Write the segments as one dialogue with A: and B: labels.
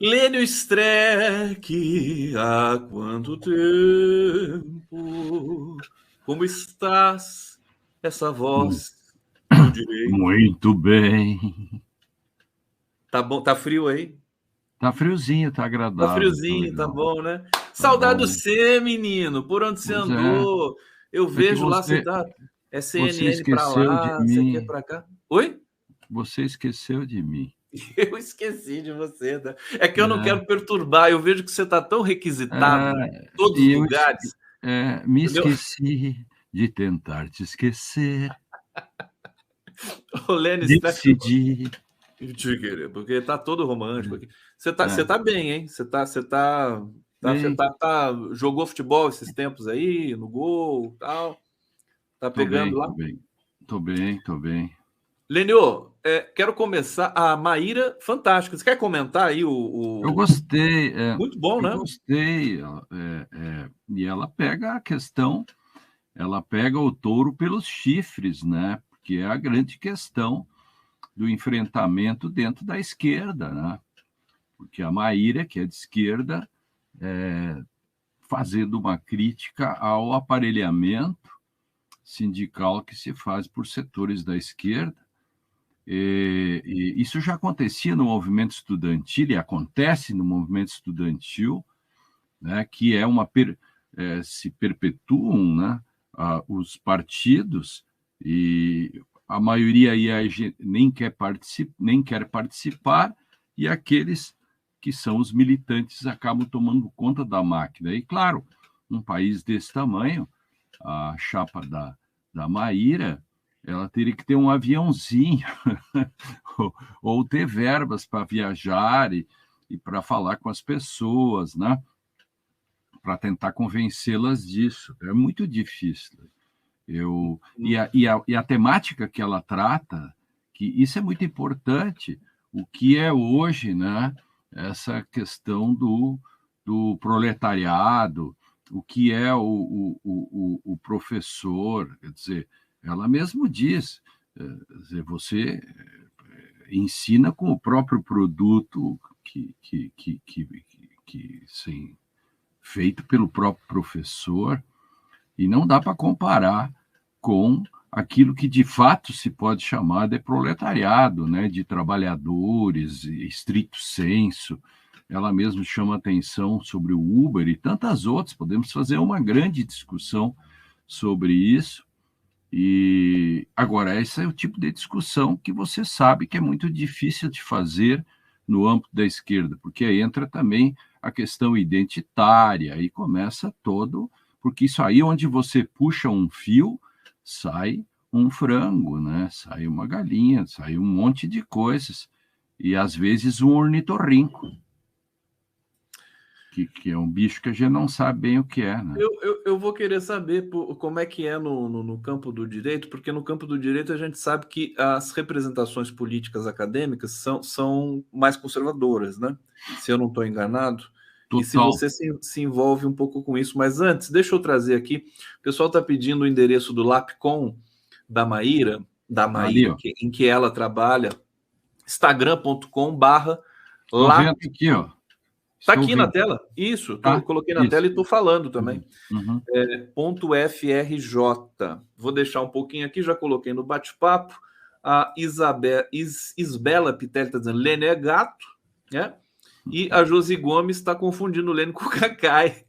A: Lênio Streck, há quanto tempo? Como estás? Essa voz do direito.
B: Muito bem.
A: Tá bom, tá frio aí?
B: Tá friozinho, tá
A: Tá
B: agradável, tá
A: friozinho, tá
B: legal.
A: bom, né?
B: Tá
A: Saudade do
B: bom.
A: você, menino. Por onde você
B: Pois é.
A: andou? Eu
B: É que
A: vejo lá, você tá. É
B: você
A: CNN pra
B: esqueceu de
A: lá, você quer
B: mim.
A: pra cá. Oi?
B: Você esqueceu de mim.
A: Eu esqueci de você, tá? É que eu não
B: É,
A: quero perturbar. Eu vejo que você tá tão requisitado em
B: é,
A: todos os
B: e
A: lugares,
B: me
A: entendeu?
B: esqueci de tentar te esquecer.
A: O Lenny Streck.
B: Decidi.
A: Te querer, porque tá todo romântico aqui. Você
B: É,
A: tá bem, hein?
B: bem,
A: Jogou futebol esses tempos aí, no gol, tal. Tá
B: tô
A: pegando
B: bem,
A: lá.
B: tô bem. Tô bem, tô bem.
A: Lenio, quero começar. A Maíra, fantástica. Você quer comentar aí
B: Eu gostei,
A: Muito bom,
B: eu
A: né?
B: gostei. E ela pega o touro pelos chifres, né? Porque é a grande questão do enfrentamento dentro da esquerda, né? Porque a Maíra, que é de esquerda, fazendo uma crítica ao aparelhamento sindical que se faz por setores da esquerda. E isso já acontecia no movimento estudantil e acontece no movimento estudantil, né, que se perpetuam, né, os partidos e a maioria aí nem quer participar e aqueles que são os militantes acabam tomando conta da máquina. E, claro, um país desse tamanho, a chapa da Maíra, ela teria que ter um aviãozinho ou ter verbas para viajar e para falar com as pessoas, né? Para tentar convencê-las disso. É muito difícil. E a temática que ela trata, que isso é muito importante, o que é hoje, né, essa questão do proletariado, o que é o professor, quer dizer, ela mesmo diz, quer dizer, você ensina com o próprio produto sim, feito pelo próprio professor, e não dá para comparar com aquilo que de fato se pode chamar de proletariado, né, de trabalhadores, estrito senso. Ela mesma chama atenção sobre o Uber e tantas outras. Podemos fazer uma grande discussão sobre isso. E agora, esse é o tipo de discussão que você sabe que é muito difícil de fazer no âmbito da esquerda, porque aí entra também a questão identitária, aí começa todo, porque isso aí onde você puxa um fio, sai um frango, né? Sai uma galinha, sai um monte de coisas, e às vezes um ornitorrinco, que é um bicho que a gente não sabe bem o que é, né?
A: Eu vou querer saber como é que é no campo do direito, porque no campo do direito a gente sabe que as representações políticas acadêmicas são mais conservadoras, né? Se eu não estou enganado. E se
B: Total.
A: você se envolve um pouco com isso. Mas antes, deixa eu trazer aqui. O pessoal está pedindo o endereço do Lapcom da
B: Ali,
A: Maíra,
B: ó.
A: em que ela trabalha, instagram.com/lap.
B: Estou vendo aqui, ó.
A: Está
B: Estou
A: aqui na
B: vendo.
A: tela? Isso,
B: Tá?
A: coloquei na tela
B: Isso.
A: e estou falando também.
B: Uhum. Uhum.
A: .frj. Vou deixar um pouquinho aqui, já coloquei no bate-papo. A Isbela Pitelli está dizendo Lênin é gato, né? E a Josi Gomes está confundindo o Lênin com o Cacai,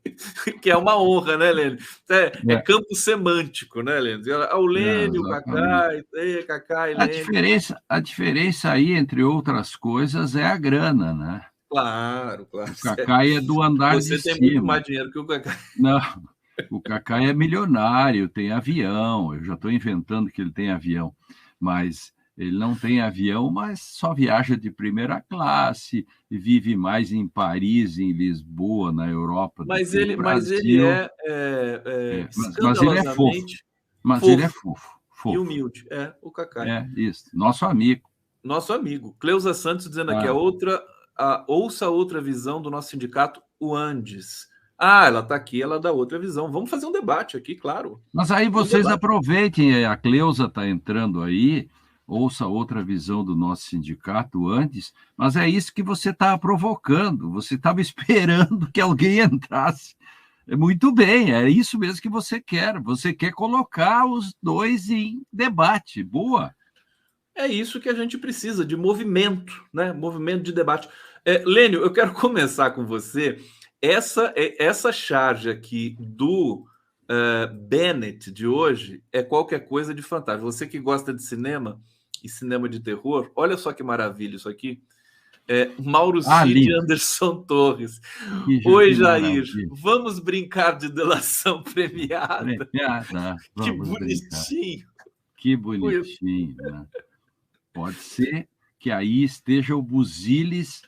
A: que é uma honra, né, Lênin? É
B: É,
A: campo semântico, né, Lênin? O Lênin, o
B: exatamente.
A: Cacai, Cacai,
B: A
A: Lênin.
B: diferença, a diferença aí, entre outras coisas, é a grana, né?
A: Claro, claro.
B: O Cacai é do andar de
A: Você tem muito
B: cima.
A: mais dinheiro que o Cacai.
B: Não, o Cacai é milionário, tem avião. Eu já estou inventando que ele tem avião, mas ele não tem avião, mas só viaja de primeira classe e vive mais em Paris, em Lisboa, na Europa, do
A: Mas
B: que no
A: ele
B: Brasil. Mas ele é fofo.
A: escandalosamente
B: Mas ele é
A: fofo
B: fofo,
A: e
B: fofo.
A: humilde. É, o Cacai.
B: É isso, nosso amigo.
A: Nosso amigo. Cleusa Santos dizendo aqui,
B: Ah,
A: ouça outra visão do nosso sindicato, o Andes. Ah, ela está aqui, ela dá outra visão. Vamos fazer um debate aqui, claro.
B: mas aí
A: Um
B: vocês
A: debate.
B: aproveitem, a Cleusa está entrando aí, ouça outra visão do nosso sindicato antes, mas é isso que você estava provocando, você estava esperando que alguém entrasse. Muito bem, é isso mesmo que você quer colocar os dois em debate, boa.
A: É isso que a gente precisa, de movimento, né? Movimento de debate. Lênio, eu quero começar com você. Essa charge aqui do Bennett de hoje é qualquer coisa de fantástico. Você que gosta de cinema e cinema de terror, olha só que maravilha isso aqui. Mauro Cid e Anderson Torres. Oi, Jair, vamos brincar de delação premiada. Que bonitinho.
B: Que bonitinho, né? Pode ser que aí esteja o Buziles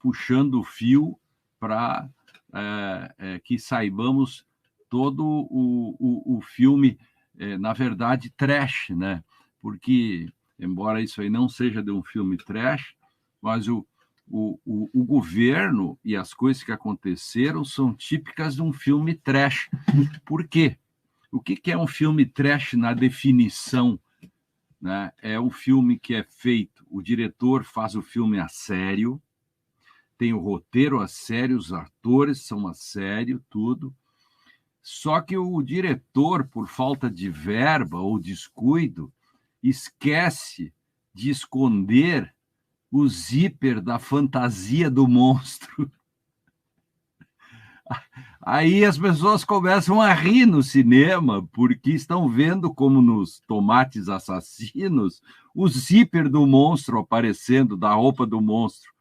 B: puxando o fio para que saibamos todo o filme, na verdade, trash, né? Porque, embora isso aí não seja de um filme trash, mas o governo e as coisas que aconteceram são típicas de um filme trash. Por quê? O que é um filme trash na definição? Né? É um filme que é feito, o diretor faz o filme a sério, tem o roteiro a sério, os atores são a sério, tudo. Só que o diretor, por falta de verba ou descuido, esquece de esconder o zíper da fantasia do monstro. Aí as pessoas começam a rir no cinema, porque estão vendo como nos Tomates Assassinos, o zíper do monstro aparecendo, da roupa do monstro.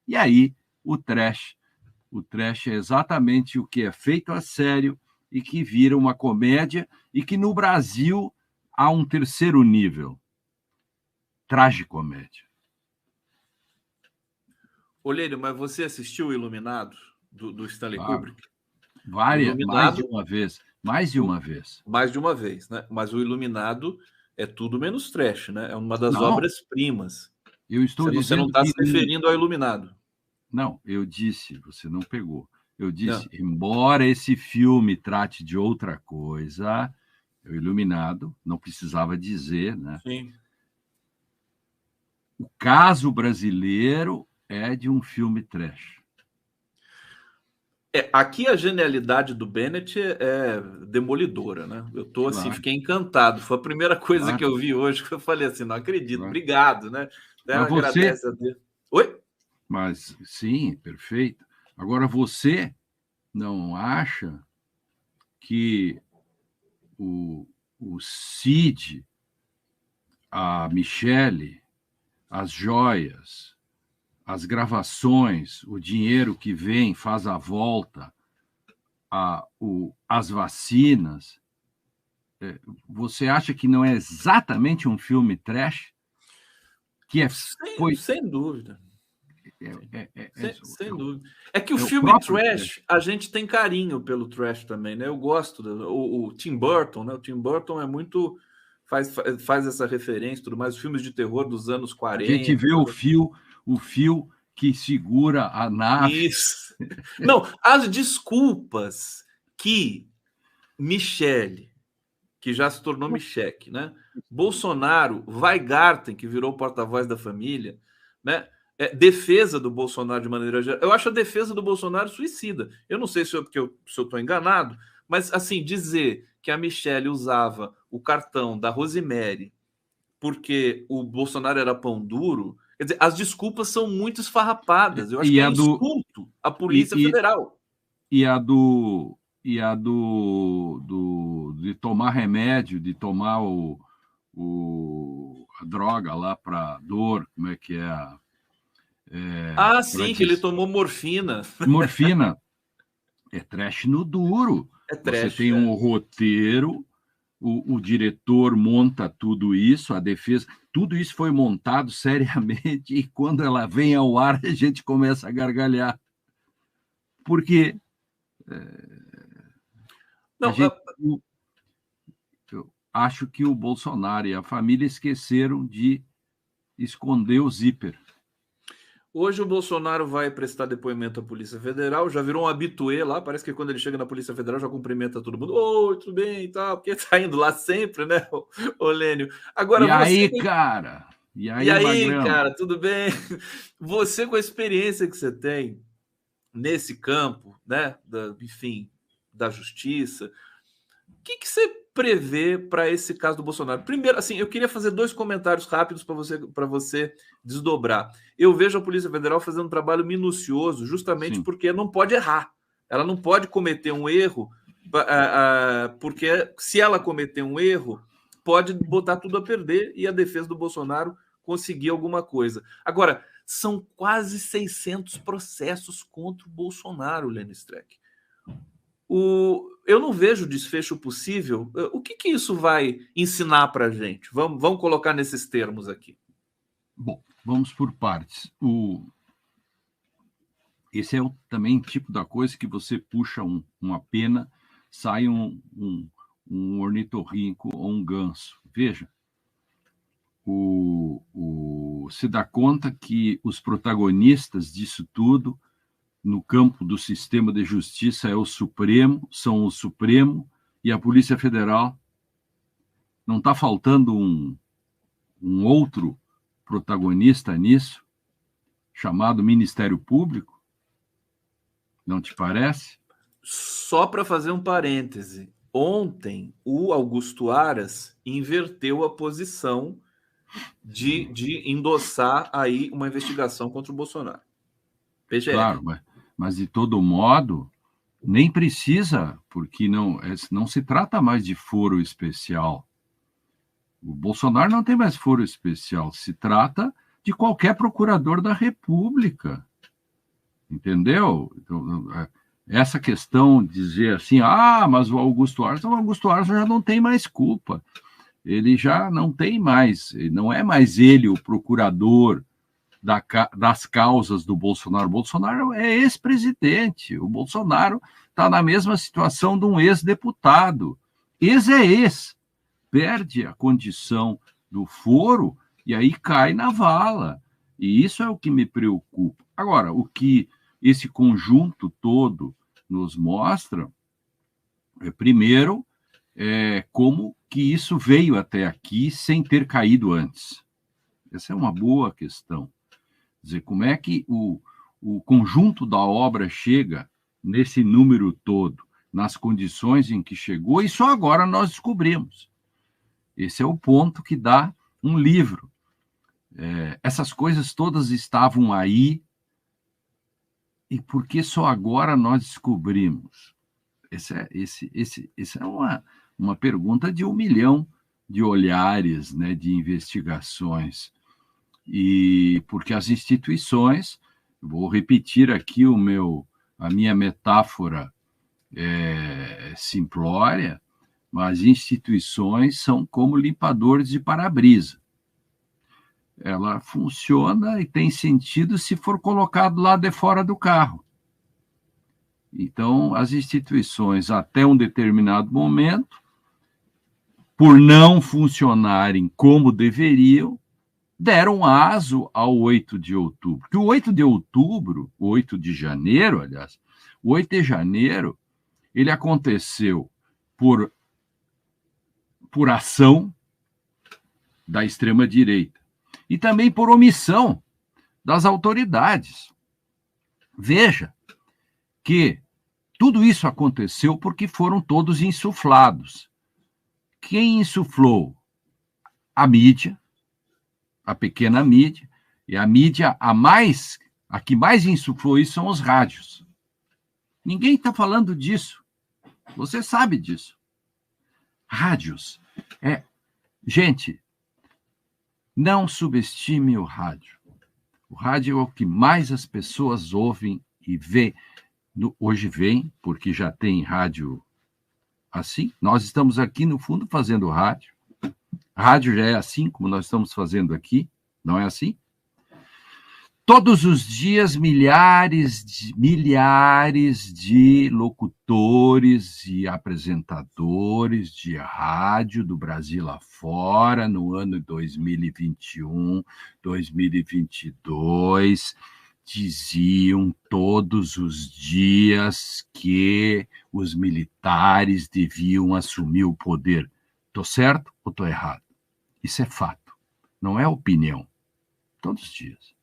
B: E aí, o trash. O trash é exatamente o que é feito a sério e que vira uma comédia, e que no Brasil há um terceiro nível, tragicomédia.
A: Olheiro, mas você assistiu o Iluminado, do Stanley Kubrick?
B: Mais de uma vez. Mais de uma vez.
A: Mais de uma vez, né? Mas o Iluminado é tudo menos trash, né? É uma das obras-primas.
B: Eu estou dizendo
A: você não está se referindo ao Iluminado.
B: Não, eu disse, você não pegou. Eu disse, embora esse filme trate de outra coisa, o Iluminado, não precisava dizer, né?
A: Sim.
B: O caso brasileiro é de um filme trash.
A: Aqui a genialidade do Bennett é demolidora, né? Eu tô assim, fiquei encantado. Foi a primeira coisa que eu vi hoje que eu falei assim, não acredito. Obrigado, né?
B: Ela agradece
A: a Deus. Oi?
B: Mas sim, perfeito. Agora você não acha que o Cid, a Michele, as joias, as gravações, o dinheiro que vem, faz a volta, as vacinas, você acha que não é exatamente um filme trash? Que
A: Sem dúvida. Sem dúvida. É que o filme trash, a gente tem carinho pelo trash também, né? Eu gosto o Tim Burton, né? O Tim Burton é muito faz essa referência, tudo mais, os filmes de terror dos anos 40.
B: A gente vê o fio que segura a nave.
A: Isso. Não, as desculpas que Michele, que já se tornou Michele, né? Bolsonaro, Weigarten, que virou porta-voz da família, né? Defesa do Bolsonaro de maneira geral. Eu acho a defesa do Bolsonaro suicida. Eu não sei se eu estou enganado, mas assim, dizer que a Michele usava o cartão da Rosemary porque o Bolsonaro era pão duro, quer dizer, as desculpas são muito esfarrapadas. Eu acho que é insulto à Polícia Federal.
B: E a de tomar remédio, de tomar a droga lá para dor, como é que é?
A: Sim, que ele tomou morfina.
B: Morfina. É trash no duro.
A: É trash,
B: você tem um roteiro, o diretor monta tudo isso, a defesa, tudo isso foi montado seriamente, e quando ela vem ao ar, a gente começa a gargalhar. Porque eu acho que o Bolsonaro e a família esqueceram de esconder o zíper.
A: Hoje o Bolsonaro vai prestar depoimento à Polícia Federal, já virou um habitué lá, parece que quando ele chega na Polícia Federal já cumprimenta todo mundo. Oi, tudo bem e tal, porque tá indo lá sempre, né, ô Lênio? Agora,
B: e aí, cara? E
A: E aí,
B: Magrão?
A: cara, tudo bem? Você, com a experiência que você tem nesse campo, né, enfim, da justiça, o que você prevê para esse caso do Bolsonaro? Primeiro, assim, eu queria fazer 2 comentários rápidos para você desdobrar. Eu vejo a Polícia Federal fazendo um trabalho minucioso, justamente
B: Sim,
A: porque não pode errar. Ela não pode cometer um erro, porque se ela cometer um erro, pode botar tudo a perder e a defesa do Bolsonaro conseguir alguma coisa. Agora, são quase 600 processos contra o Bolsonaro, Lenny Streck. Eu não vejo desfecho possível. O que isso vai ensinar para a gente? Vamos colocar nesses termos aqui.
B: bom, vamos por partes. Esse é também tipo da coisa que você puxa uma pena, sai um ornitorrinco ou um ganso. Veja, se dá conta que os protagonistas disso tudo, no campo do sistema de justiça, são o Supremo e a Polícia Federal. Não está faltando um outro protagonista nisso, chamado Ministério Público? Não te parece?
A: Só para fazer um parêntese, ontem o Augusto Aras inverteu a posição de endossar aí uma investigação contra o Bolsonaro. PGR.
B: Claro, mas de todo modo, nem precisa, porque não se trata mais de foro especial. O Bolsonaro não tem mais foro especial, se trata de qualquer procurador da República. Entendeu? Então, essa questão de dizer assim, mas o Augusto Aras já não tem mais culpa. Ele já não tem mais, não é mais ele o procurador das causas do Bolsonaro. O Bolsonaro é ex-presidente. O Bolsonaro está na mesma situação de um ex-deputado. Ex é ex. Perde a condição do foro e aí cai na vala. E isso é o que me preocupa. Agora, o que esse conjunto todo nos mostra primeiro, como que isso veio até aqui sem ter caído antes. Essa é uma boa questão. Quer dizer, como é que o conjunto da obra chega nesse número todo, nas condições em que chegou, e só agora nós descobrimos. Esse é o ponto que dá um livro. Essas coisas todas estavam aí, e por que só agora nós descobrimos? Essa é uma pergunta de 1 milhão de olhares, né, de investigações. E porque as instituições, vou repetir aqui a minha metáfora simplória, mas instituições são como limpadores de para-brisa. Ela funciona e tem sentido se for colocado lá de fora do carro. Então, as instituições, até um determinado momento, por não funcionarem como deveriam, deram aso ao 8 de outubro. Que o 8 de outubro, o 8 de janeiro, aliás, o 8 de janeiro, ele aconteceu por ação da extrema-direita e também por omissão das autoridades. Veja que tudo isso aconteceu porque foram todos insuflados. Quem insuflou? A mídia, a pequena mídia, e a mídia a que mais insuflou isso são os rádios. Ninguém está falando disso. Você sabe disso. Rádios. Gente, não subestime o rádio. O rádio é o que mais as pessoas ouvem e vê. Hoje vem, porque já tem rádio assim. Nós estamos aqui, no fundo, fazendo rádio. Rádio já é assim, como nós estamos fazendo aqui, não é assim? Todos os dias, milhares de locutores e apresentadores de rádio do Brasil lá fora, no ano 2021, 2022, diziam todos os dias que os militares deviam assumir o poder. Estou certo ou estou errado? Isso é fato. não é opinião. Todos os dias.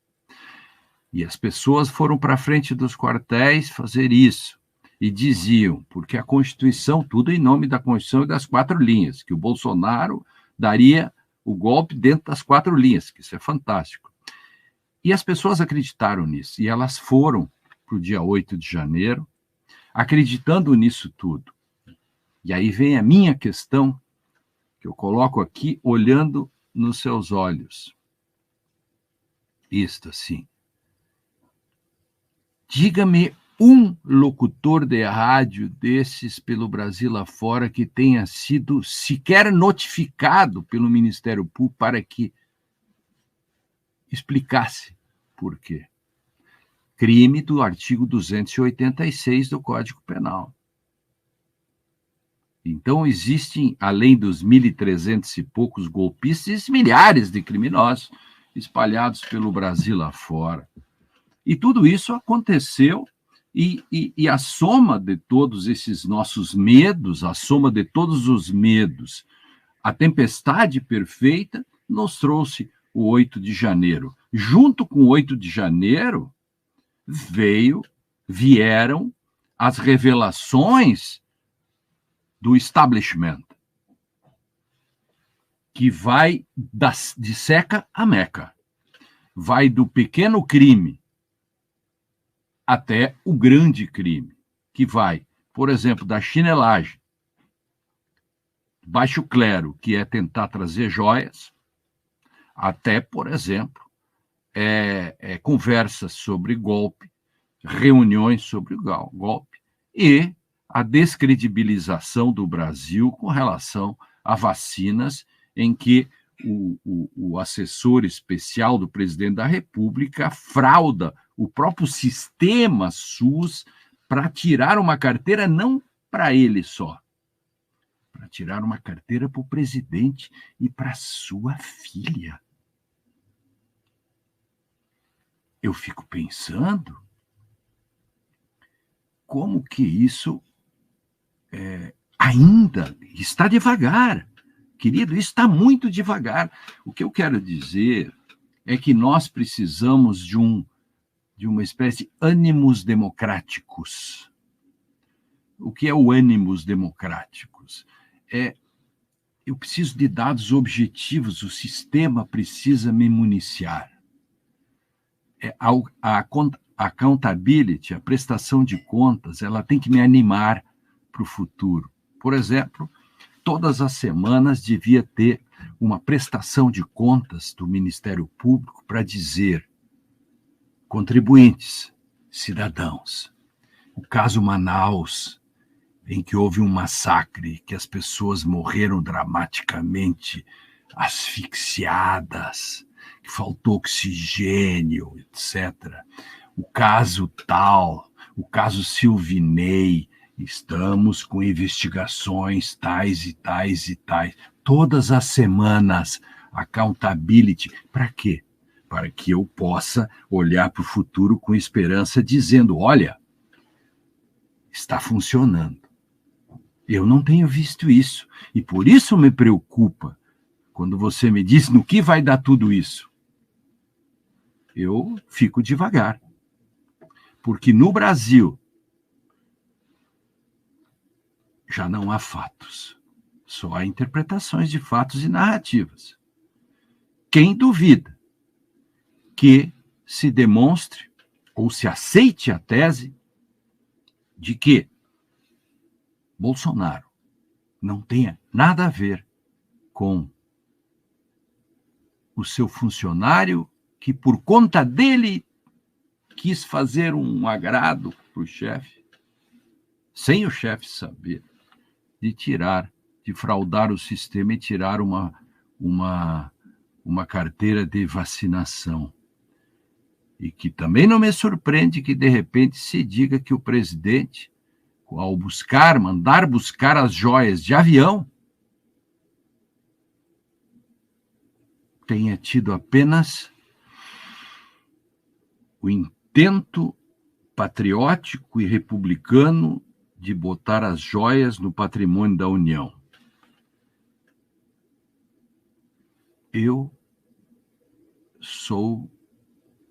B: E as pessoas foram para frente dos quartéis fazer isso. E diziam, porque a Constituição, tudo em nome da Constituição e das 4 linhas, que o Bolsonaro daria o golpe dentro das 4 linhas, que isso é fantástico. E as pessoas acreditaram nisso, e elas foram para o dia 8 de janeiro, acreditando nisso tudo. E aí vem a minha questão, que eu coloco aqui, olhando nos seus olhos. Isto assim. Diga-me um locutor de rádio desses pelo Brasil afora que tenha sido sequer notificado pelo Ministério Público para que explicasse por quê. Crime do artigo 286 do Código Penal. Então, existem, além dos 1.300 e poucos golpistas, milhares de criminosos espalhados pelo Brasil afora. E tudo isso aconteceu, e a soma de todos esses nossos medos, a soma de todos os medos, a tempestade perfeita, nos trouxe o 8 de janeiro. Junto com o 8 de janeiro, vieram as revelações do establishment, que vai de Seca a Meca, vai do pequeno crime até o grande crime, que vai, por exemplo, da chinelagem, baixo clero, que é tentar trazer joias, até, por exemplo, conversas sobre golpe, reuniões sobre golpe, e a descredibilização do Brasil com relação a vacinas, em que o assessor especial do presidente da República frauda o próprio sistema SUS para tirar uma carteira não para ele só, para tirar uma carteira para o presidente e para sua filha. Eu fico pensando como que isso ainda está devagar. Querido, isso está muito devagar. O que eu quero dizer é que nós precisamos de uma espécie de ânimos democráticos. O que é o ânimos democráticos? Eu preciso de dados objetivos, o sistema precisa me municiar. A accountability, a prestação de contas, ela tem que me animar para o futuro. Por exemplo, todas as semanas devia ter uma prestação de contas do Ministério Público para dizer: contribuintes, cidadãos, o caso Manaus, em que houve um massacre, que as pessoas morreram dramaticamente, asfixiadas, que faltou oxigênio, etc. O caso tal, o caso Silvinei, estamos com investigações tais e tais e tais. Todas as semanas, accountability. Para quê? Para que eu possa olhar para o futuro com esperança, dizendo: olha, está funcionando. Eu não tenho visto isso. E por isso me preocupa quando você me diz no que vai dar tudo isso. Eu fico devagar. Porque no Brasil já não há fatos. Só há interpretações de fatos e narrativas. Quem duvida que se demonstre ou se aceite a tese de que Bolsonaro não tenha nada a ver com o seu funcionário que, por conta dele, quis fazer um agrado para o chefe, sem o chefe saber, de fraudar o sistema e tirar uma carteira de vacinação. E que também não me surpreende que, de repente, se diga que o presidente, ao mandar buscar as joias de avião, tenha tido apenas o intento patriótico e republicano de botar as joias no patrimônio da União. Eu sou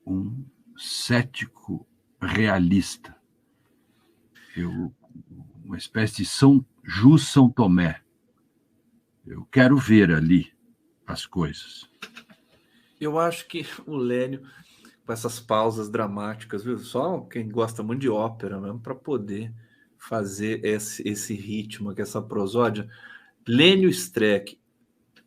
B: um cético realista. Uma espécie de São Tomé. Eu quero ver ali as coisas.
A: Eu acho que o Lênio, com essas pausas dramáticas, viu? Só quem gosta muito de ópera mesmo, para poder fazer esse ritmo aqui, essa prosódia. Lênio Streck.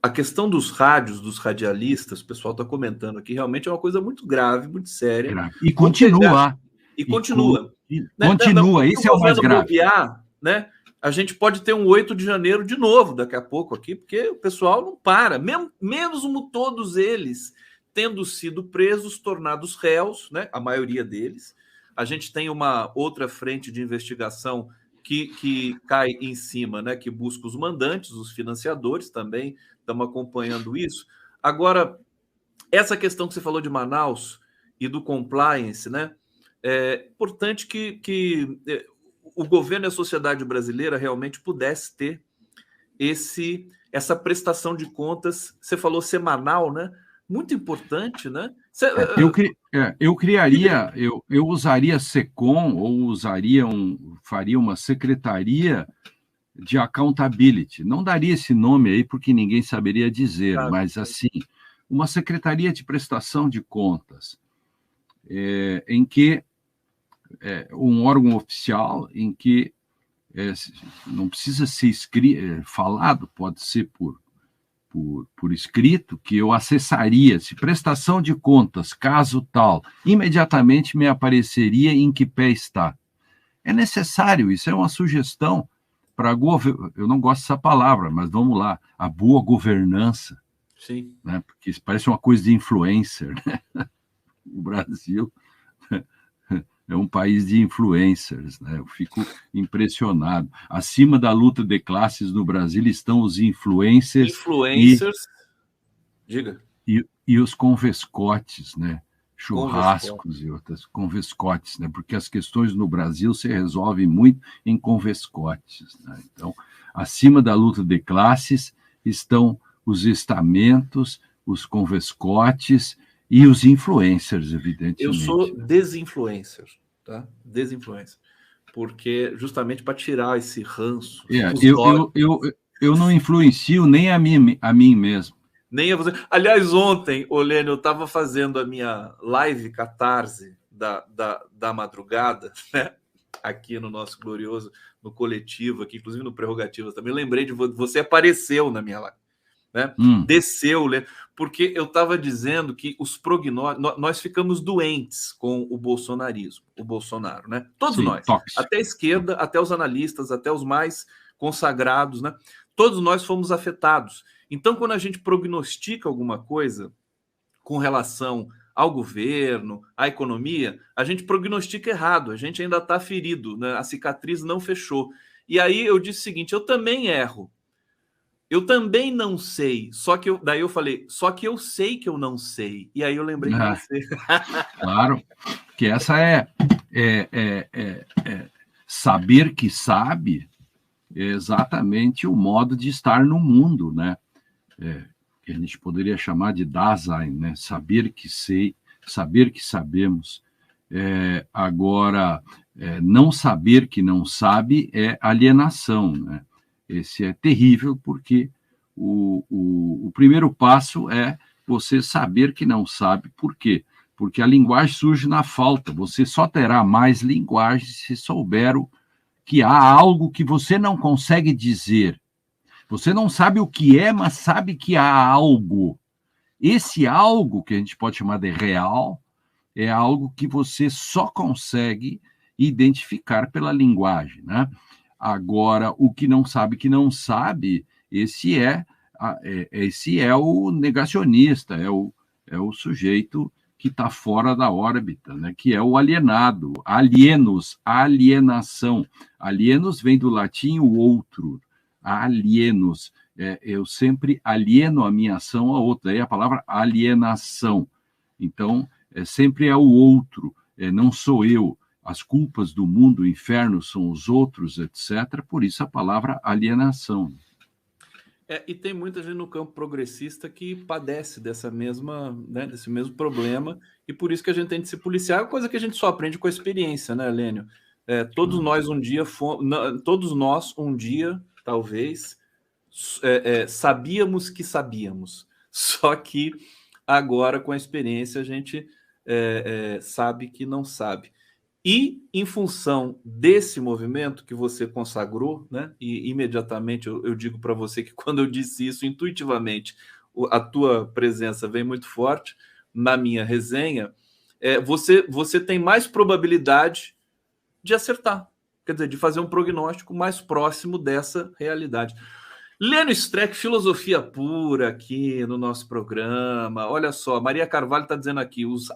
A: A questão dos rádios, dos radialistas, o pessoal está comentando aqui, realmente é uma coisa muito grave, muito séria.
B: E continua.
A: E continua.
B: Continua, esse é o mais grave.
A: Bobear, né? A gente pode ter um 8 de janeiro de novo daqui a pouco aqui, porque o pessoal não para. Mesmo todos eles tendo sido presos, tornados réus, né? A maioria deles. A gente tem uma outra frente de investigação que cai em cima, né? Que busca os mandantes, os financiadores também. Estamos acompanhando isso. Agora, essa questão que você falou de Manaus e do compliance, né? É importante que o governo e a sociedade brasileira realmente pudesse ter essa prestação de contas. Você falou semanal, né? Muito importante, né?
B: Eu criaria, eu usaria SECOM ou faria uma secretaria de accountability. Não daria esse nome aí porque ninguém saberia dizer, mas assim, uma secretaria de prestação de contas, em que um órgão oficial em que não precisa ser falado, pode ser por escrito, que eu acessaria, se prestação de contas, caso tal, imediatamente me apareceria em que pé está. É necessário, isso é uma sugestão para eu não gosto dessa palavra, mas vamos lá, a boa governança.
A: Sim.
B: Né? Porque isso parece uma coisa de influencer, né? O Brasil é um país de influencers, né? Eu fico impressionado. Acima da luta de classes no Brasil estão os influencers.
A: Diga.
B: E os convescotes, né? Churrascos e outras convescotes, né? Porque as questões no Brasil se resolvem muito em convescotes, né? Então, acima da luta de classes estão os estamentos, os convescotes e os influencers, evidentemente.
A: Eu sou desinfluencer, tá? Desinfluencer. Porque justamente para tirar esse ranço.
B: Eu não influencio nem a mim mesmo.
A: Nem a você. Aliás, ontem, Olênio, eu estava fazendo a minha live catarse da madrugada, né? Aqui no nosso glorioso, no coletivo, aqui, inclusive no Prerrogativas também. Eu lembrei de você, apareceu na minha live. Né? Desceu, porque eu estava dizendo que os prognósticos, nós ficamos doentes com o bolsonarismo, o Bolsonaro, né? Todos nós, até a esquerda, até os analistas, até os mais consagrados, né? Todos nós fomos afetados. Então, quando a gente prognostica alguma coisa com relação ao governo, à economia, a gente prognostica errado, a gente ainda está ferido, né? A cicatriz não fechou. E aí eu disse o seguinte: eu também erro. Eu também não sei, daí eu falei, só que eu sei que eu não sei. E aí eu lembrei de você.
B: Claro, que essa saber que sabe é exatamente o modo de estar no mundo, né? Que a gente poderia chamar de Dasein, né? Saber que sei, saber que sabemos. Agora, não saber que não sabe é alienação, né? Esse é terrível porque o primeiro passo é você saber que não sabe. Por quê? Porque a linguagem surge na falta. Você só terá mais linguagem se souber que há algo que você não consegue dizer. Você não sabe o que é, mas sabe que há algo. Esse algo, que a gente pode chamar de real, é algo que você só consegue identificar pela linguagem, né? Agora, o que não sabe, esse é o negacionista, é o sujeito que está fora da órbita, né? Que é o alienado, alienos, alienação. Alienos vem do latim o outro, alienos. Eu sempre alieno a minha ação a outra, aí a palavra alienação. Então, sempre é o outro, não sou eu. As culpas do mundo, o inferno são os outros, etc. Por isso a palavra alienação.
A: E tem muita gente no campo progressista que padece dessa mesma, né, desse mesmo problema, e por isso que a gente tem de se policiar, é uma coisa que a gente só aprende com a experiência, né, Lênio? Todos nós um dia, talvez, sabíamos que sabíamos, só que agora com a experiência a gente sabe que não sabe. E em função desse movimento que você consagrou, né? E imediatamente eu digo para você que quando eu disse isso intuitivamente, a tua presença vem muito forte na minha resenha. Você tem mais probabilidade de acertar, quer dizer, de fazer um prognóstico mais próximo dessa realidade. Lênio Streck, filosofia pura aqui no nosso programa. Olha só, Maria Carvalho está dizendo aqui: os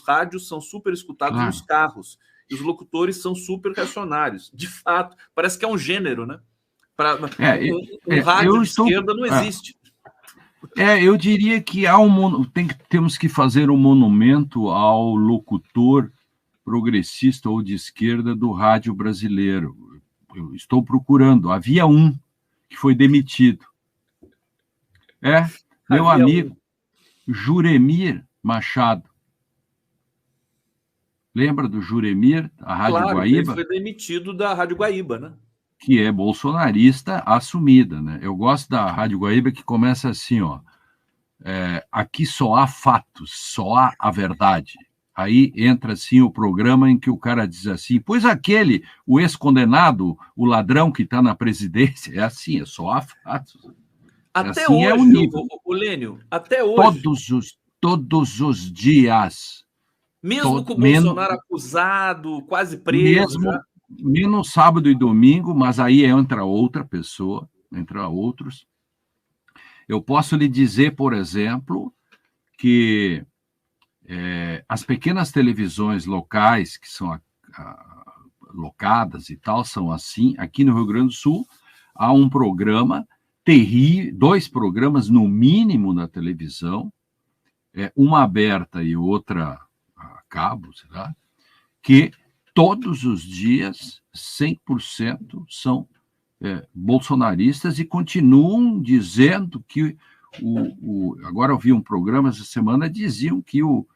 A: rádios são super escutados nos carros e os locutores são super reacionários. De fato, parece que é um gênero, né? Um rádio de esquerda não existe.
B: Eu diria que temos que fazer um monumento ao locutor progressista ou de esquerda do rádio brasileiro. Eu estou procurando. Havia um que foi demitido. Meu amigo Juremir Machado. Lembra do Juremir, a Rádio Guaíba?
A: Ele foi demitido da Rádio Guaíba, né?
B: Que é bolsonarista assumida, né? Eu gosto da Rádio Guaíba que começa assim, ó. Aqui só há fatos, só há a verdade. Aí entra assim o programa em que o cara diz assim, pois o ex-condenado, o ladrão que está na presidência, é assim, só há fatos.
A: Até assim hoje, o Lênio, até hoje.
B: Todos os dias.
A: Mesmo com o Bolsonaro acusado, quase preso.
B: Menos sábado e domingo, mas aí entra outra pessoa, entra outros. Eu posso lhe dizer, por exemplo, que as pequenas televisões locais, que são locadas e tal, são assim. Aqui no Rio Grande do Sul, há um programa terrível, 2 programas no mínimo na televisão, uma aberta e outra a cabo, sei lá, que todos os dias, 100% são bolsonaristas e continuam dizendo que agora eu vi um programa essa semana, diziam que o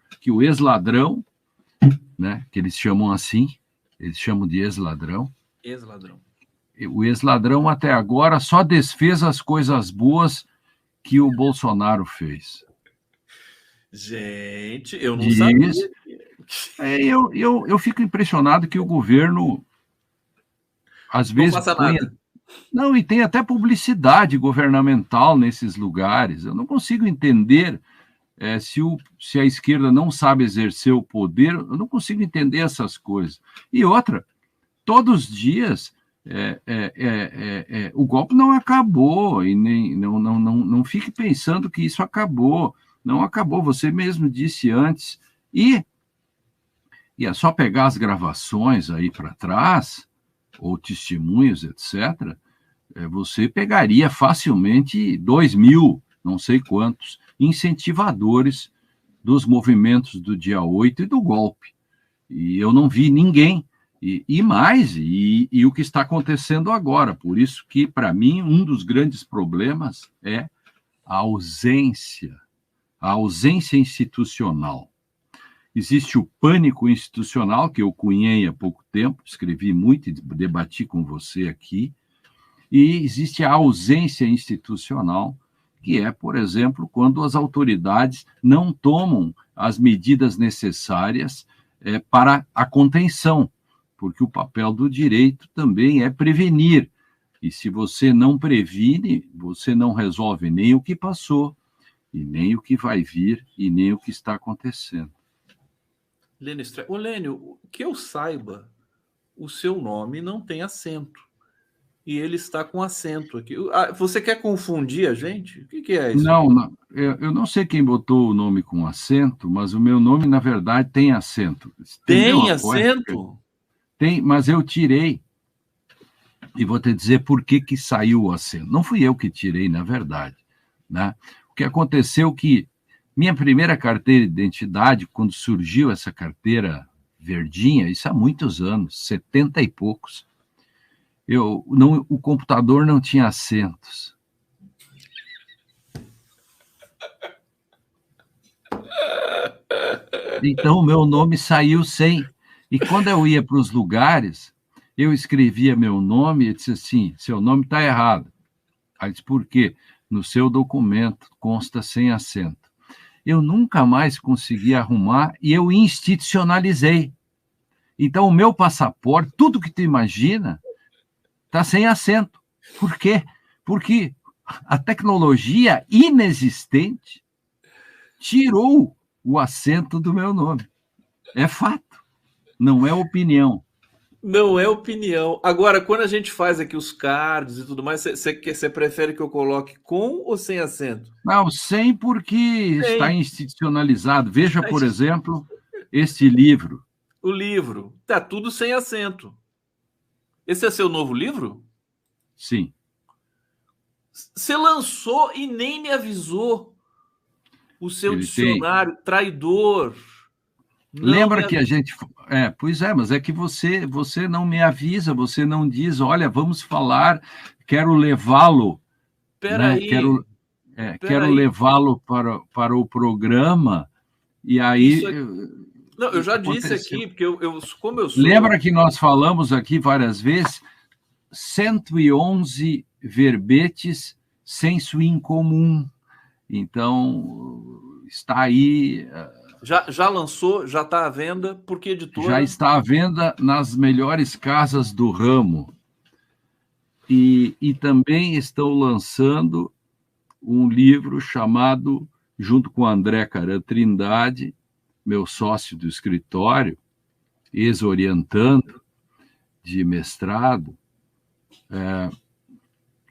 B: ex-ladrão, né, que eles chamam assim, eles chamam de ex-ladrão.
A: Ex-ladrão.
B: O ex-ladrão até agora só desfez as coisas boas que o Bolsonaro fez.
A: Gente, eu não sabia.
B: Eu fico impressionado que o governo às vezes
A: não passa nada.
B: Não, e tem até publicidade governamental nesses lugares. Eu não consigo entender se a esquerda não sabe exercer o poder, eu não consigo entender essas coisas. E outra, todos os dias o golpe não acabou, e nem não fique pensando que isso acabou. Não acabou, você mesmo disse antes. E é só pegar as gravações aí para trás, ou testemunhos, etc., você pegaria facilmente 2.000, não sei quantos, incentivadores dos movimentos do dia 8 e do golpe. E eu não vi ninguém. E mais, o que está acontecendo agora. Por isso que, para mim, um dos grandes problemas é a ausência institucional. Existe o pânico institucional, que eu cunhei há pouco tempo, escrevi muito e debati com você aqui, e existe a ausência institucional, que é, por exemplo, quando as autoridades não tomam as medidas necessárias para a contenção, porque o papel do direito também é prevenir. E se você não previne, você não resolve nem o que passou, e nem o que vai vir, e nem o que está acontecendo.
A: Lênio, que eu saiba, o seu nome não tem acento. E ele está com acento aqui. Você quer confundir a gente? O que é isso?
B: Não, eu não sei quem botou o nome com acento, mas o meu nome, na verdade, tem acento.
A: Tem acento?
B: Tem, mas eu tirei. E vou te dizer por que saiu o acento. Não fui eu que tirei, na verdade. Né? O que aconteceu que minha primeira carteira de identidade, quando surgiu essa carteira verdinha, isso há muitos anos, 70 e poucos, o computador não tinha acentos. Então, meu nome saiu sem. E quando eu ia para os lugares, eu escrevia meu nome e disse assim, seu nome está errado. Aí disse, por quê? No seu documento consta sem acento. Eu nunca mais consegui arrumar e eu institucionalizei. Então, o meu passaporte, tudo que tu imagina, está sem acento. Por quê? Porque a tecnologia inexistente tirou o acento do meu nome. É fato, não é opinião.
A: Não é opinião. Agora, quando a gente faz aqui os cards e tudo mais, você prefere que eu coloque com ou sem acento?
B: Não, sem porque está
A: Sem.
B: institucionalizado. Veja, por exemplo, este livro.
A: O livro. Tá tudo sem acento. Esse é seu novo livro?
B: Sim.
A: Você lançou e nem me avisou. O seu
B: Ele tem.
A: dicionário, traidor. Não me
B: Lembra que a gente. Pois é, mas é que você não me avisa, você não diz, olha, vamos falar, quero levá-lo, né?
A: Peraí.
B: Quero levá-lo para o programa, e aí.
A: Isso é... Não, eu já disse
B: aconteceu.
A: aqui, porque como eu sou.
B: Lembra que nós falamos aqui várias vezes 111 verbetes senso incomum. Então, está aí.
A: Já lançou, já está à venda. Por que editora?
B: Já está à venda nas melhores casas do ramo. E também estou lançando um livro chamado, junto com André Caran Trindade, meu sócio do escritório, ex-orientando de mestrado,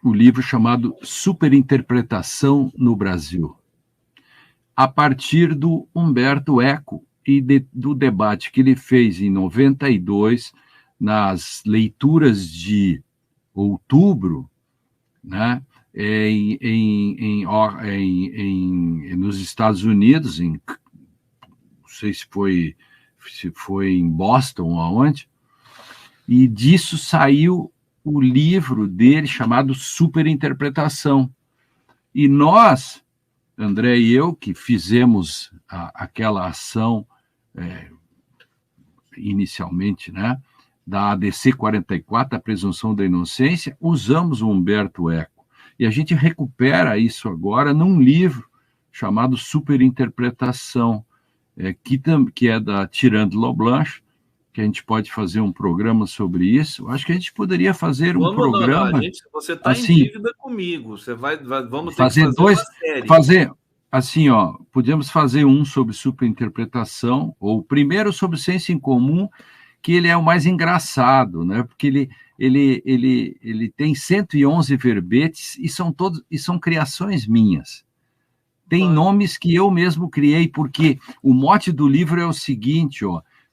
B: o livro chamado Superinterpretação no Brasil, a partir do Humberto Eco e do debate que ele fez em 92, nas leituras de outubro, né, nos Estados Unidos, não sei se foi em Boston ou aonde, e disso saiu o livro dele chamado Superinterpretação. E nós, André e eu, que fizemos aquela ação inicialmente, né, da ADC 44, a presunção da inocência, usamos o Humberto Eco. E a gente recupera isso agora num livro chamado Superinterpretação, que é da Tirando Loblanche, que a gente pode fazer um programa sobre isso. Acho que a gente poderia fazer um programa.
A: Não, você está assim, em dívida comigo. Você vamos ter
B: fazer
A: que fazer
B: dois,
A: uma série.
B: Assim, podemos fazer um sobre superinterpretação, ou primeiro sobre senso em comum, que ele é o mais engraçado, né? Porque ele tem 111 verbetes e são criações minhas. Tem nomes que eu mesmo criei, porque o mote do livro é o seguinte,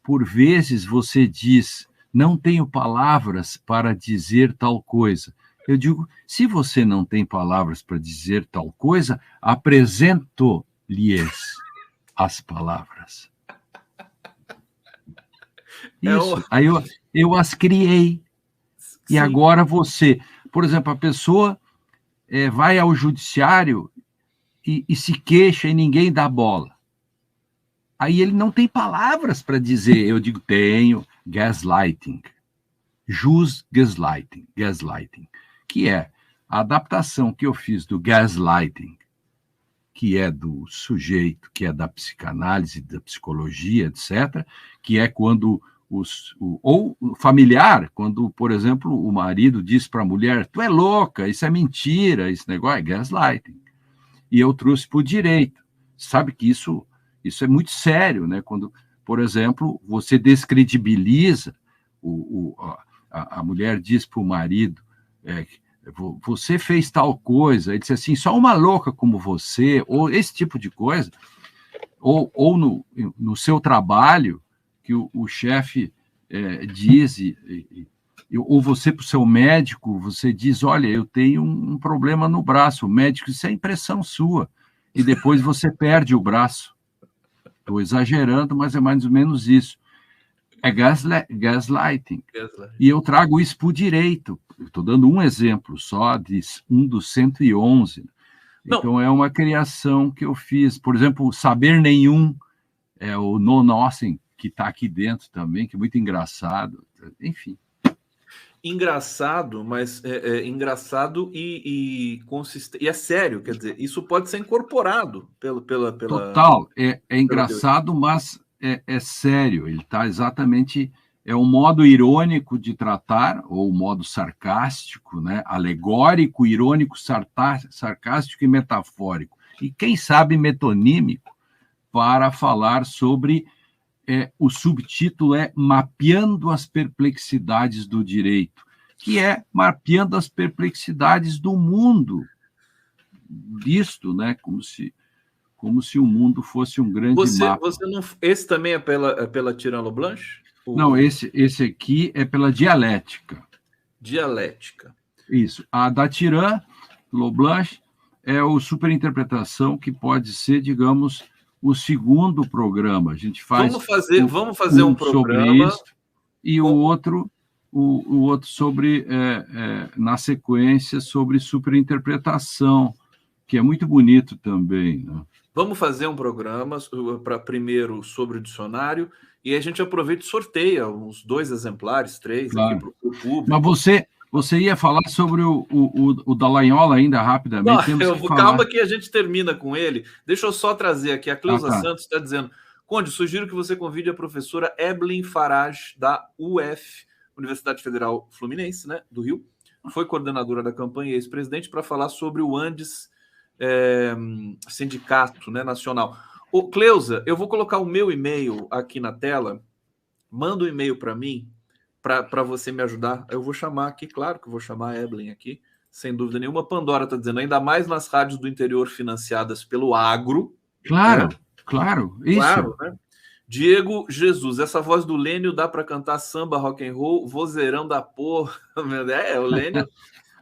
B: por vezes você diz, não tenho palavras para dizer tal coisa. Eu digo, se você não tem palavras para dizer tal coisa, apresento-lhes as palavras. Isso. Aí eu as criei. Sim. E agora você, por exemplo, a pessoa vai ao judiciário e se queixa e ninguém dá bola. Aí ele não tem palavras para dizer. Eu digo, tenho gaslighting. Jus gaslighting, que é a adaptação que eu fiz do gaslighting, que é do sujeito, que é da psicanálise, da psicologia, etc., que é quando ou familiar, quando, por exemplo, o marido diz para a mulher, tu é louca, isso é mentira, esse negócio é gaslighting. E eu trouxe para o direito. Sabe que isso é muito sério, né? Quando, por exemplo, você descredibiliza, a mulher diz para o marido, você fez tal coisa, ele diz assim, só uma louca como você, ou esse tipo de coisa, ou no seu trabalho, que o chefe diz, ou você para o seu médico, você diz, olha, eu tenho um problema no braço, o médico, isso é impressão sua, e depois você perde o braço. Estou exagerando, mas é mais ou menos isso. É gaslighting. E eu trago isso para o direito. Estou dando um exemplo só de um dos 111. Não. Então, é uma criação que eu fiz. Por exemplo, saber nenhum o No Nothing, que está aqui dentro também, que é muito engraçado. Enfim.
A: Engraçado, mas engraçado e consistente. E é sério, quer dizer, isso pode ser incorporado pela
B: Total, é engraçado, mas é sério. Ele está exatamente... É um modo irônico de tratar, ou modo sarcástico, né? Alegórico, irônico, sarcástico e metafórico. E, quem sabe, metonímico, para falar sobre... o subtítulo é Mapeando as Perplexidades do Direito, que é mapeando as perplexidades do mundo, visto, né, como se o mundo fosse um grande mapa.
A: Esse também é pela Tirant Leblanche?
B: Não, esse aqui é pela Dialética.
A: Dialética.
B: Isso. A da Tirant Leblanche é o Superinterpretação, que pode ser, digamos, o segundo programa. A gente faz...
A: Vamos fazer um programa
B: sobre isso, e o outro sobre, na sequência, sobre superinterpretação, que é muito bonito também, né?
A: Vamos fazer um programa primeiro sobre o dicionário, e a gente aproveita e sorteia uns 2 exemplares, 3, claro, aqui para o público.
B: Mas você ia falar sobre o Dallagnol ainda rapidamente?
A: Calma que a gente termina com ele. Deixa eu só trazer aqui. A Cleusa Santos está dizendo: Conde, sugiro que você convide a professora Evelyn Farage, da UF, Universidade Federal Fluminense, né, do Rio. Foi coordenadora da campanha e ex-presidente, para falar sobre o Andes Sindicato, né, Nacional. Cleusa, eu vou colocar o meu e-mail aqui na tela. Manda um e-mail para mim, para você me ajudar. Eu vou chamar aqui, claro que eu vou chamar a Evelyn aqui, sem dúvida nenhuma. Pandora está dizendo, ainda mais nas rádios do interior financiadas pelo agro.
B: Claro, né? Claro, isso.
A: Claro, né? Diego Jesus, essa voz do Lênio dá para cantar samba, rock and roll, vozeirão da porra.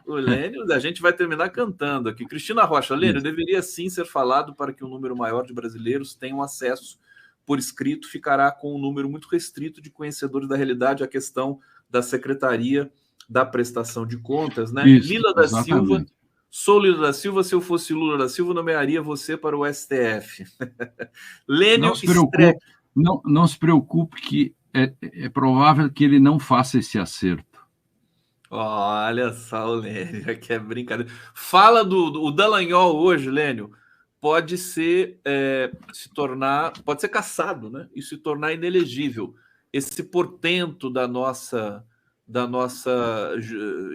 A: O Lênio, a gente vai terminar cantando aqui. Cristina Rocha, Lênio, deveria sim ser falado para que um número maior de brasileiros tenham acesso por escrito, ficará com um número muito restrito de conhecedores da realidade a questão da Secretaria da Prestação de Contas, né?
B: Isso,
A: Lila da
B: exatamente.
A: Silva, sou Lila da Silva, se eu fosse Lula da Silva, nomearia você para o STF. Lênio
B: não se preocupe que é provável que ele não faça esse acerto.
A: Olha só o Lênio, que é brincadeira. Fala do Dallagnol hoje, Lênio, pode ser pode ser cassado, né? E se tornar inelegível. Esse portento da nossa,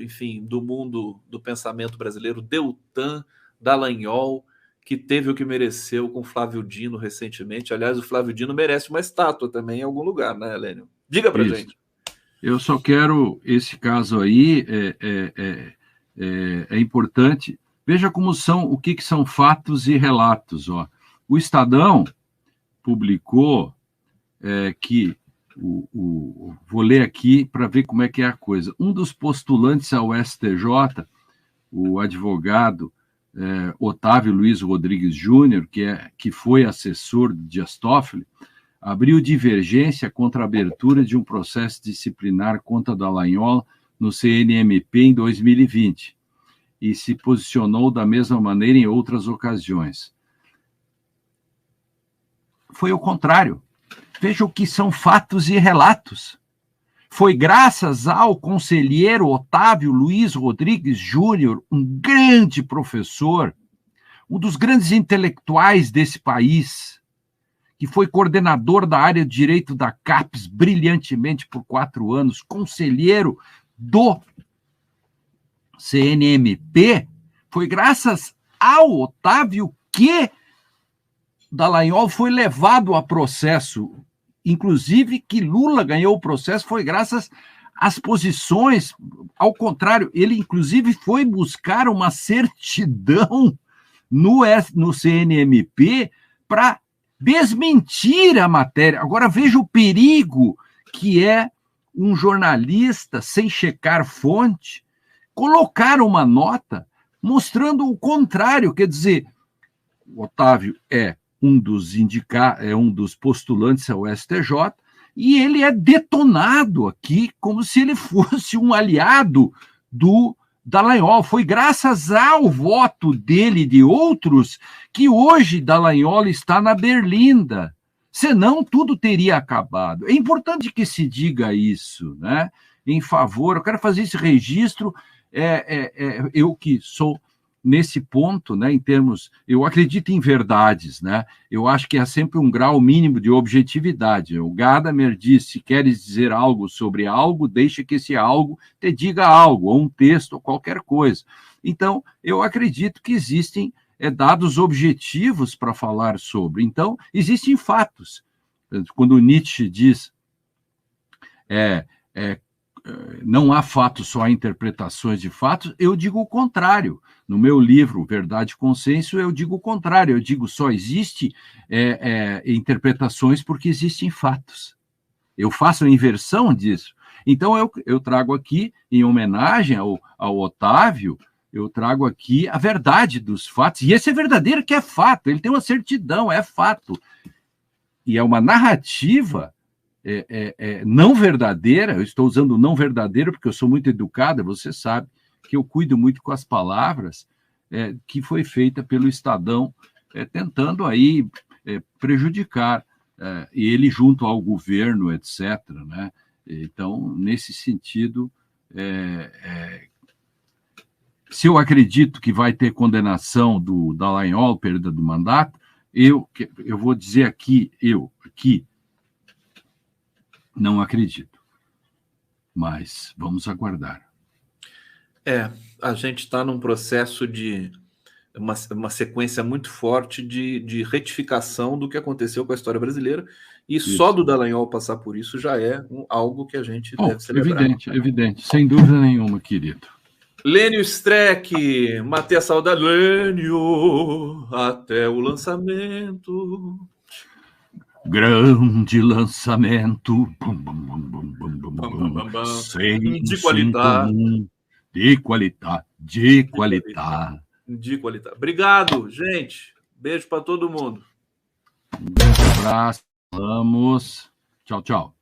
A: enfim, do mundo do pensamento brasileiro, Deltan Dallagnol, que teve o que mereceu com Flávio Dino recentemente. Aliás, o Flávio Dino merece uma estátua também em algum lugar, né, Lênio? Diga pra gente.
B: Eu só quero, esse caso aí é importante. Veja como o que são fatos e relatos. Ó. O Estadão publicou que, vou ler aqui para ver como é que é a coisa. Um dos postulantes ao STJ, o advogado Otávio Luiz Rodrigues Júnior, que foi assessor de Dias Toffoli, abriu divergência contra a abertura de um processo disciplinar contra Dallagnol no CNMP em 2020 e se posicionou da mesma maneira em outras ocasiões. Foi o contrário. Veja o que são fatos e relatos. Foi graças ao conselheiro Otávio Luiz Rodrigues Júnior, um grande professor, um dos grandes intelectuais desse país, que foi coordenador da área de direito da CAPES brilhantemente por 4 anos, conselheiro do CNMP, foi graças ao Otávio que Dallagnol foi levado a processo, inclusive que Lula ganhou o processo, foi graças às posições, ao contrário, ele inclusive foi buscar uma certidão no CNMP para desmentir a matéria. Agora veja o perigo que é um jornalista, sem checar fonte, colocar uma nota mostrando o contrário. Quer dizer, o Otávio é um dos postulantes ao STJ e ele é detonado aqui como se ele fosse um aliado do Dallagnol. Foi graças ao voto dele e de outros que hoje Dallagnol está na berlinda, senão tudo teria acabado. É importante que se diga isso, né? Em favor, eu quero fazer esse registro, eu que sou nesse ponto, né, em termos, eu acredito em verdades, né? Eu acho que há sempre um grau mínimo de objetividade. O Gadamer diz, se queres dizer algo sobre algo, deixa que esse algo te diga algo, ou um texto, ou qualquer coisa. Então, eu acredito que existem dados objetivos para falar sobre. Então, existem fatos. Quando Nietzsche diz não há fatos, só há interpretações de fatos, eu digo o contrário. No meu livro, Verdade e Consenso, eu digo o contrário. Eu digo só existe interpretações porque existem fatos. Eu faço a inversão disso. Então, eu trago aqui, em homenagem ao Otávio, eu trago aqui a verdade dos fatos. E esse é verdadeiro, que é fato. Ele tem uma certidão, é fato. E é uma narrativa não verdadeira. Eu estou usando não verdadeiro porque eu sou muito educada, você sabe que eu cuido muito com as palavras, que foi feita pelo Estadão, tentando aí prejudicar ele junto ao governo, etc., né? Então, nesse sentido, se eu acredito que vai ter condenação do Dallagnol, perda do mandato, eu vou dizer aqui, não acredito. Mas vamos aguardar.
A: A gente está num processo de uma sequência muito forte de retificação do que aconteceu com a história brasileira, e isso. Só do Dallagnol passar por isso já é algo que a gente deve celebrar.
B: Evidente, sem dúvida nenhuma, querido.
A: Lênio Streck, matei a saudade. Lênio, até o lançamento.
B: Grande lançamento.
A: De qualidade.
B: De qualidade.
A: Obrigado, gente. Beijo para todo mundo.
B: Um abraço. Vamos. Tchau, tchau.